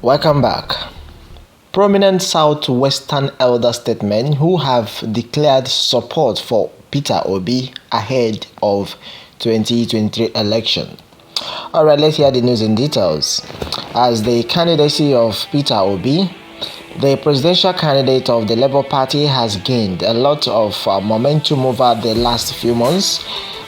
Welcome back. Prominent Southwestern elder statesmen who have declared support for Peter Obi ahead of 2023 election. Alright, let's hear the news in details. As the candidacy of Peter Obi, the presidential candidate of the Labour Party, has gained a lot of momentum over the last few months.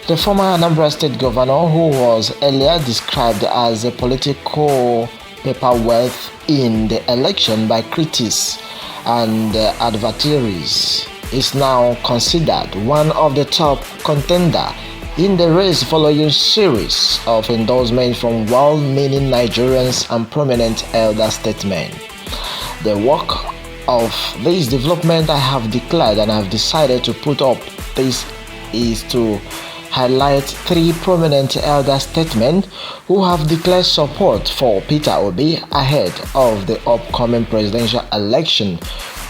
The former Anambra State governor, who was earlier described as a political paperweight in the election by critics and adversaries, is now considered one of the top contenders in the race following series of endorsements from well-meaning Nigerians and prominent elder statesmen. The work of this development I have declared and I have decided to put up this is to highlight three prominent elder statesmen who have declared support for Peter Obi ahead of the upcoming presidential election,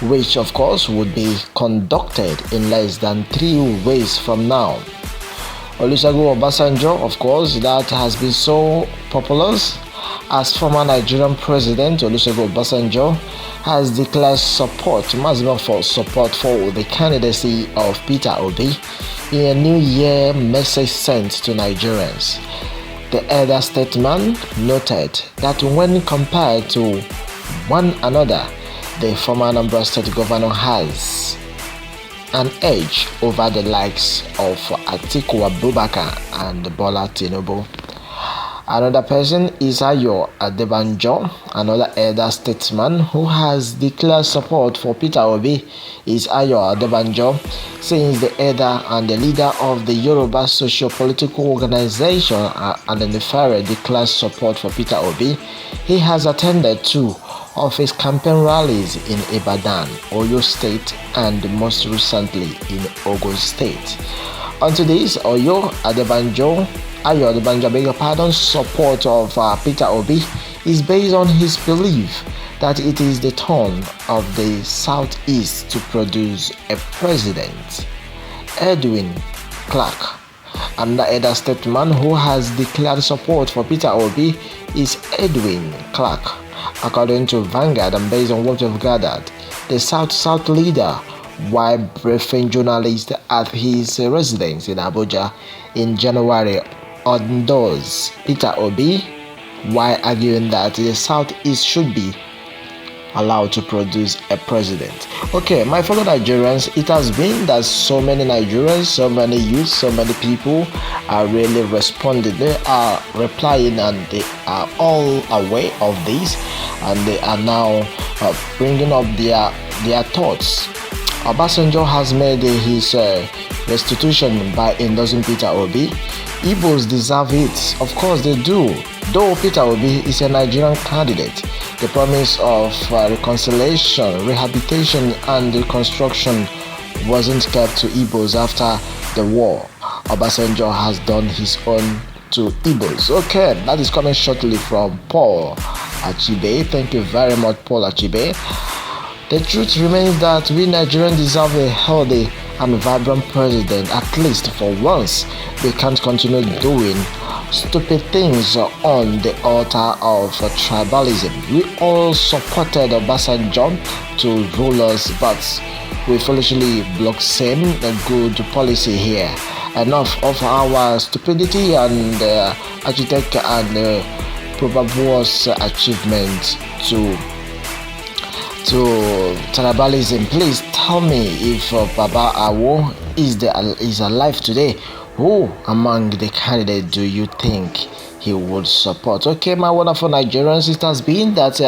which of course would be conducted in less than 3 weeks from now. Olusegun Obasanjo, of course, that has been so popular as former Nigerian President Olusegun Obasanjo has declared maximum support for the candidacy of Peter Obi in a New Year message sent to Nigerians. The elder statesman noted that when compared to one another, the former Anambra State governor has an edge over the likes of Atiku and Bola Tinubu. Another person is Ayo Adebanjo. Another elder statesman who has declared support for Peter Obi is Ayo Adebanjo. Since the elder and the leader of the Yoruba socio-political organization Anenifere declared support for Peter Obi, he has attended 2 of his campaign rallies in Ibadan, Oyo State, and most recently in Ogun State. Onto this, Ayo Adebanjo support of Peter Obi is based on his belief that it is the turn of the Southeast to produce a president. Edwin Clark, another elder statesman who has declared support for Peter Obi, is Edwin Clark. According to Vanguard and based on what we've gathered, the South leader, while briefing journalists at his residence in Abuja in January, endorsed Peter Obi while arguing that the Southeast should be allowed to produce a president. Okay, my fellow Nigerians, it has been that so many Nigerians, so many youths, so many people are really responding. They are replying and they are all aware of this, and they are now bringing up their thoughts. Obasanjo has made his restitution by endorsing Peter Obi. Igbos deserve it. Of course they do. Though Peter Obi is a Nigerian candidate, the promise of reconciliation, rehabilitation, and reconstruction wasn't kept to Igbos after the war. Obasanjo has done his own to Igbos. Okay, that is coming shortly from Paul Achibe. Thank you very much, Paul Achibe. The truth remains that we Nigerians deserve a healthy and vibrant president, at least for once. We can't continue doing stupid things on the altar of tribalism. We all supported Obasanjo to rule us, but we foolishly blocked same good policy here. Enough of our stupidity and architect and probable achievement to tribalism. Please tell me if Baba Awo is alive today. Who among the candidates do you think he would support? Okay, my wonderful Nigerians, it has been that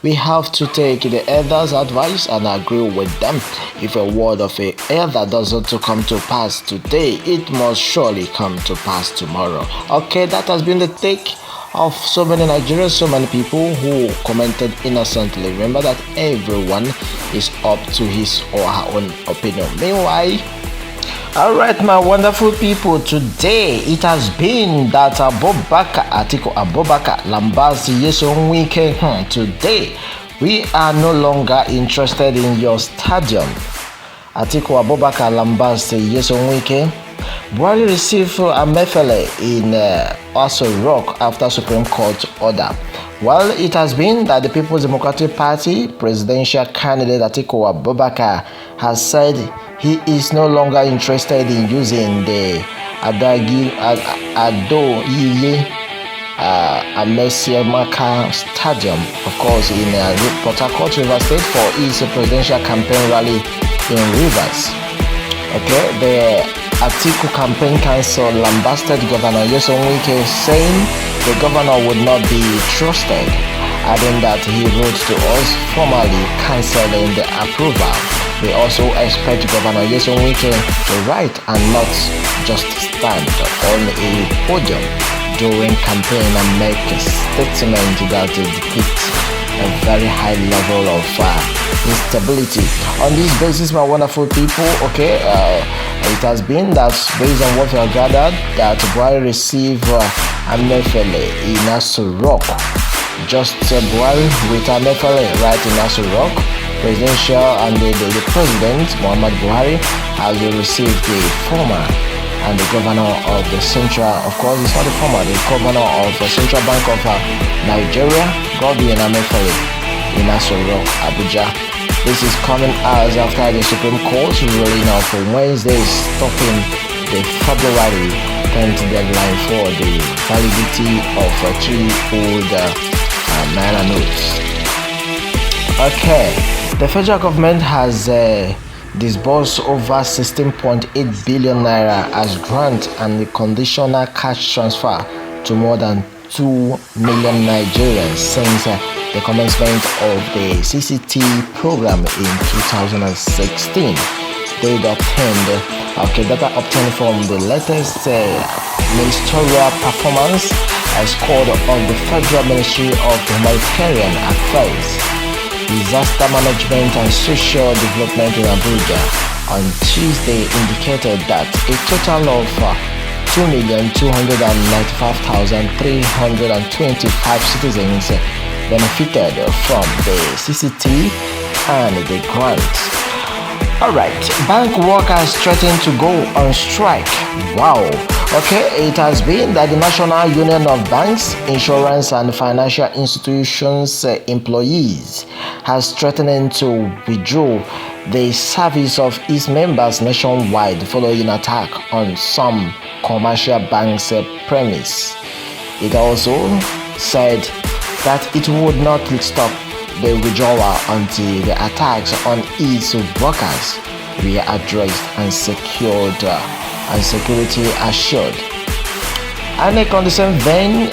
we have to take the elders' advice and agree with them. If a word of a elder doesn't come to pass today, it must surely come to pass tomorrow. Okay, that has been the take of so many Nigerians, so many people who commented innocently. Remember that everyone is up to his or her own opinion. Meanwhile, alright, my wonderful people, today it has been that Atiku lambasts Wike. Today we are no longer interested in your stadium. Atiku lambasts Wike. Buhari received a mefele in Aso Rock after Supreme Court order. Well, it has been that the People's Democratic Party presidential candidate Atiku Abubakar has said he is no longer interested in using the Adoyiye Amesiamaka Stadium, of course, in Port Harcourt, Rivers State, for his presidential campaign rally in Rivers. Okay, the Atiku campaign council lambasted Governor Wike, saying the governor would not be trusted, adding that he wrote to us formally cancelling the approval. They also expect Governor Wike to write and not just stand on a podium during campaign and make a statement that depicts a very high level of instability. On this basis, my wonderful people, okay, it has been that based on what we have gathered, that Buhari received Amefele in Aso Rock. Just Buhari with Amefele right in Aso Rock. Presidential and the president, Muhammad Buhari, has received the former and the governor of the central, of course, it's not the former, the governor of the Central Bank of Nigeria, Godwin Amefele, in Aso Rock, Abuja. This is coming hours after the Supreme Court ruling of Wednesday stopping the February 10th deadline for the validity of 3 old naira notes. Okay, the federal government has disbursed over 16.8 billion naira as grant and conditional cash transfer to more than 2 million Nigerians since the commencement of the CCT program in 2016. Data obtained from the latest ministerial performance scored on the Federal Ministry of Humanitarian Affairs, Disaster Management and Social Development in Abuja on Tuesday indicated that a total of 2,295,325 citizens benefited from the CCT and the grants. Alright, bank workers threaten to go on strike. Wow. Okay, it has been that the National Union of Banks, Insurance and Financial Institutions employees has threatened to withdraw the service of its members nationwide following attack on some commercial banks' premise. It also said that it would not stop the withdrawal until the attacks on its workers were addressed and secured and security assured. INEC on the same vein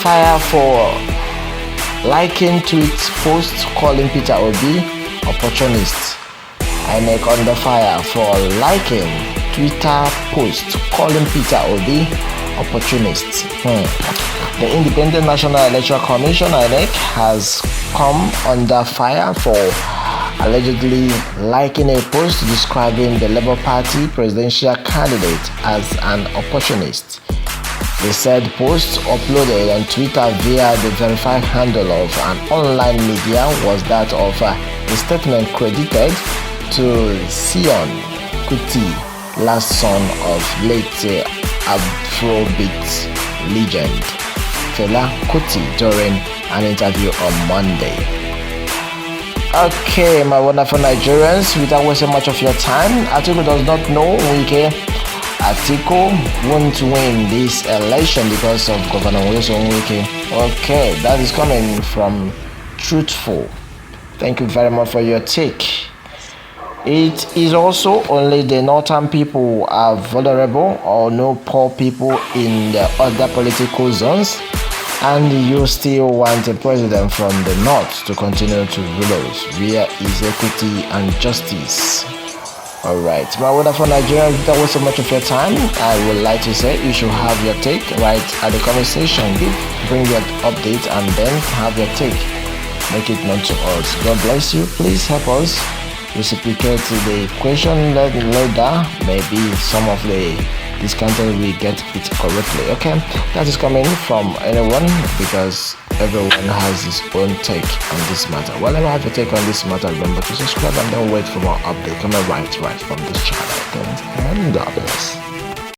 fire for liking tweets post calling Peter Obi opportunist. INEC under fire for liking Twitter post calling Peter Obi opportunist. The Independent National Electoral Commission (INEC) has come under fire for allegedly liking a post describing the Labour Party presidential candidate as an opportunist. The said post, uploaded on Twitter via the verified handle of an online media, was that of a statement credited to Sion Kuti, last son of late Afrobeat legend Fela Kuti, during an interview on Monday. Okay, my wonderful Nigerians, without wasting much of your time, Atiku does not know Wike. Atiku won't win this election because of Governor Wike. Okay, that is coming from Truthful. Thank you very much for your take. It is also only the northern people who are vulnerable or no poor people in the other political zones, and you still want a president from the north to continue to rule us. Where is equity and justice? Alright, my wonderful Nigerians, that was so much of your time. I would like to say you should have your take right at the comment section. Bring your update and then have your take. Make it known to us. God bless you. Please help us reciprocate the question later. Maybe some of this content we get it correctly. Okay, that is coming from anyone because everyone has his own take on this matter. Whenever I have a take on this matter, remember to subscribe and then wait for more update coming right from this channel. Thanks and God bless.